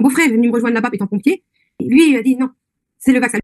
beau-frère est venu me rejoindre là-bas, étant pompier. Et lui, il a dit non, c'est le vaccin.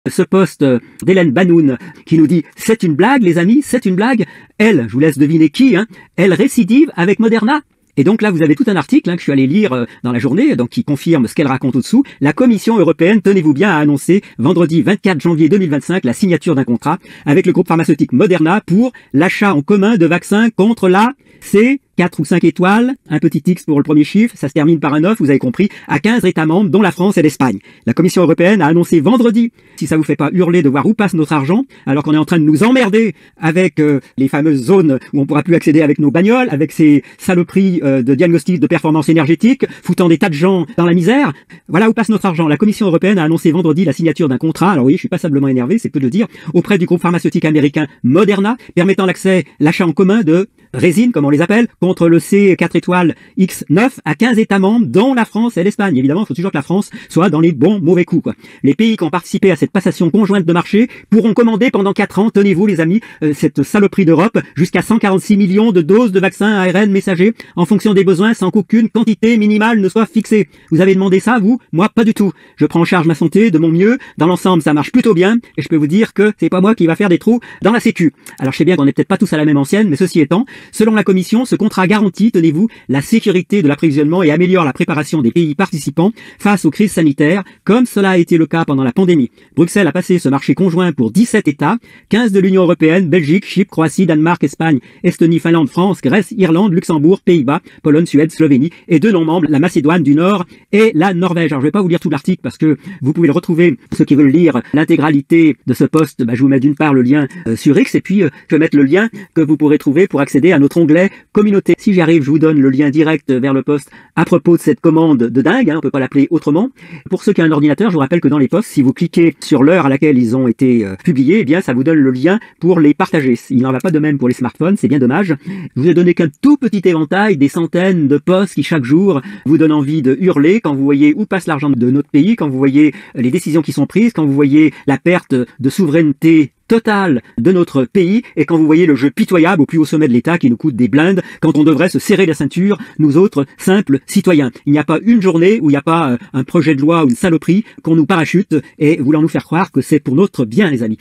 Ce poste d'Hélène Banoun qui nous dit « C'est une blague, les amis, c'est une blague ». Elle, je vous laisse deviner qui, elle récidive avec Moderna. Et donc là, vous avez tout un article que je suis allé lire dans la journée, donc qui confirme ce qu'elle raconte au-dessous. La Commission européenne, tenez-vous bien, a annoncé vendredi 24 janvier 2025 la signature d'un contrat avec le groupe pharmaceutique Moderna pour l'achat en commun de vaccins contre la C, 4 ou 5 étoiles, un petit X pour le premier chiffre, ça se termine par un 9, vous avez compris, à 15 États membres, dont la France et l'Espagne. La Commission européenne a annoncé vendredi, si ça vous fait pas hurler de voir où passe notre argent, alors qu'on est en train de nous emmerder avec les fameuses zones où on pourra plus accéder avec nos bagnoles, avec ces saloperies de diagnostic de performance énergétique, foutant des tas de gens dans la misère. Voilà où passe notre argent. La Commission européenne a annoncé vendredi la signature d'un contrat, alors oui, je suis passablement énervé, c'est peu de le dire, auprès du groupe pharmaceutique américain Moderna, permettant l'achat en commun de résine, comme on les appelle, contre le C4 étoiles X9 à 15 États membres, dont la France et l'Espagne. Évidemment, il faut toujours que la France soit dans les bons mauvais coups, quoi. Les pays qui ont participé à cette passation conjointe de marché pourront commander pendant 4 ans, tenez-vous les amis, cette saloperie d'Europe, jusqu'à 146 millions de doses de vaccins ARN messager en fonction des besoins sans qu'aucune quantité minimale ne soit fixée. Vous avez demandé ça, vous? Moi, pas du tout. Je prends en charge ma santé de mon mieux. Dans l'ensemble, ça marche plutôt bien et je peux vous dire que c'est pas moi qui va faire des trous dans la sécu. Alors, je sais bien qu'on n'est peut-être pas tous à la même ancienne, mais ceci étant, selon la Commission, ce contrat garantit, tenez-vous, la sécurité de l'approvisionnement et améliore la préparation des pays participants face aux crises sanitaires, comme cela a été le cas pendant la pandémie. Bruxelles a passé ce marché conjoint pour 17 États, 15 de l'Union européenne, Belgique, Chypre, Croatie, Danemark, Espagne, Estonie, Finlande, France, Grèce, Irlande, Luxembourg, Pays-Bas, Pologne, Suède, Slovénie et 2 non-membres, la Macédoine du Nord et la Norvège. Alors je vais pas vous lire tout l'article parce que vous pouvez le retrouver, ceux qui veulent lire l'intégralité de ce poste, je vous mets d'une part le lien sur X et puis je vais mettre le lien que vous pourrez trouver pour accéder à notre onglet communauté. Si j'y arrive, je vous donne le lien direct vers le poste à propos de cette commande de dingue, on peut pas l'appeler autrement. Pour ceux qui ont un ordinateur, je vous rappelle que dans les posts, si vous cliquez sur l'heure à laquelle ils ont été publiés, eh bien ça vous donne le lien pour les partager. Il n'en va pas de même pour les smartphones, c'est bien dommage. Je vous ai donné qu'un tout petit éventail des centaines de posts qui chaque jour vous donnent envie de hurler quand vous voyez où passe l'argent de notre pays, quand vous voyez les décisions qui sont prises, quand vous voyez la perte de souveraineté totale de notre pays et quand vous voyez le jeu pitoyable au plus haut sommet de l'État qui nous coûte des blindes quand on devrait se serrer la ceinture, nous autres simples citoyens. Il n'y a pas une journée où il n'y a pas un projet de loi ou une saloperie qu'on nous parachute et voulant nous faire croire que c'est pour notre bien, les amis.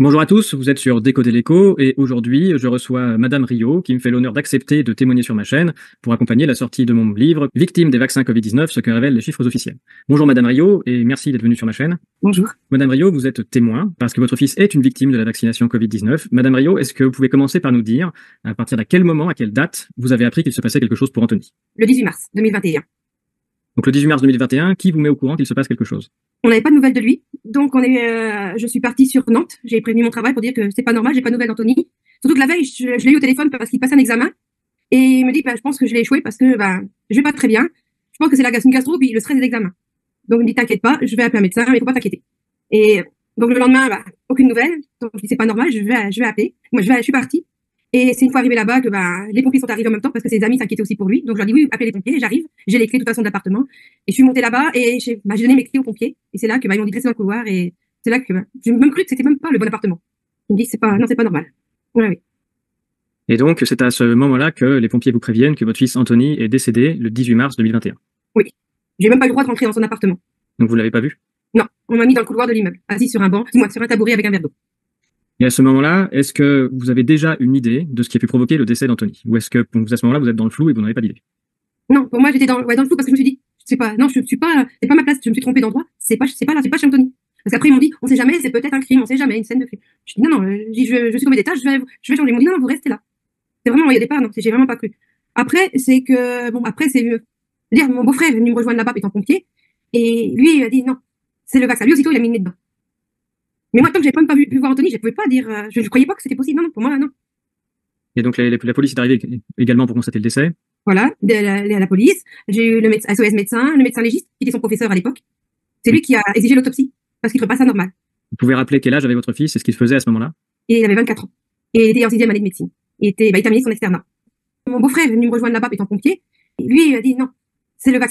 Bonjour à tous, vous êtes sur Décoder l'écho et aujourd'hui je reçois Madame Rio qui me fait l'honneur d'accepter de témoigner sur ma chaîne pour accompagner la sortie de mon livre Victime des vaccins Covid-19, ce que révèlent les chiffres officiels. Bonjour Madame Rio et merci d'être venue sur ma chaîne. Bonjour. Madame Rio, vous êtes témoin parce que votre fils est une victime de la vaccination Covid-19. Madame Rio, est-ce que vous pouvez commencer par nous dire à partir de quel moment, à quelle date vous avez appris qu'il se passait quelque chose pour Anthony? Le 18 mars 2021. Donc le 18 mars 2021, qui vous met au courant qu'il se passe quelque chose? On n'avait pas de nouvelles de lui, donc je suis partie sur Nantes. J'ai prévenu mon travail pour dire que c'est pas normal, j'ai pas de nouvelles d'Anthony. Surtout que la veille, je l'ai eu au téléphone parce qu'il passait un examen et il me dit je pense que je l'ai échoué parce que je vais pas très bien. Je pense que c'est une gastro puis le stress des examens. Donc il me dit t'inquiète pas, je vais appeler un médecin, mais il faut pas t'inquiéter. Et donc le lendemain, aucune nouvelle. Donc je dis c'est pas normal, je vais appeler. Moi je suis partie Et c'est une fois arrivé là-bas que les pompiers sont arrivés en même temps parce que ses amis s'inquiétaient aussi pour lui. Donc je leur dis oui, appelez les pompiers, j'arrive, j'ai les clés de toute façon de l'appartement. Et je suis montée là-bas et j'ai donné mes clés aux pompiers. Et c'est là que ils m'ont dit de rester dans le couloir et c'est là que j'ai même cru que c'était même pas le bon appartement. Ils me disent c'est pas normal. Ouais, oui. Et donc, c'est à ce moment-là que les pompiers vous préviennent que votre fils Anthony est décédé le 18 mars 2021. Oui. J'ai même pas eu le droit de rentrer dans son appartement. Donc, vous l'avez pas vu? Non, on m'a mis dans le couloir de l'immeuble, assis sur un banc, sur un tabouret avec un verre d'eau. Et à ce moment-là, est-ce que vous avez déjà une idée de ce qui a pu provoquer le décès d'Anthony? Ou est-ce que, à ce moment-là, vous êtes dans le flou et vous n'avez pas d'idée? Non, pour moi, j'étais dans le flou parce que je me suis dit, c'est pas ma place, je me suis trompée d'endroit, c'est pas là, c'est pas chez Anthony. Parce qu'après, ils m'ont dit, on sait jamais, c'est peut-être un crime, on sait jamais, une scène de crime. Je dis, non, je suis tombée des tâches, je vais changer. Ils m'ont dit, non, vous restez là. C'est vraiment, il y a des pas, non, j'ai vraiment pas cru. Après, dire, mon beau-frère est venu me rejoindre là-bas étant pompier, et lui, il a dit, non, c'est le vaccin. Lui, aussitôt, il a mis le nez dedans. Mais moi, tant que j'ai même pas pu voir Anthony, je pouvais pas dire, je croyais pas que c'était possible. Non, pour moi, non. Et donc, la police est arrivée également pour constater le décès? Voilà, la police. J'ai eu le SOS médecin, le médecin légiste, qui était son professeur à l'époque. C'est lui qui a exigé l'autopsie, parce qu'il ne trouvait pas ça normal. Vous pouvez rappeler quel âge avait votre fils et ce qu'il faisait à ce moment-là? Et il avait 24 ans. Et il était en 6e année de médecine. Il terminait son externat. Mon beau-frère est venu me rejoindre là-bas étant pompier. Et lui, il a dit, non, c'est le vaccin.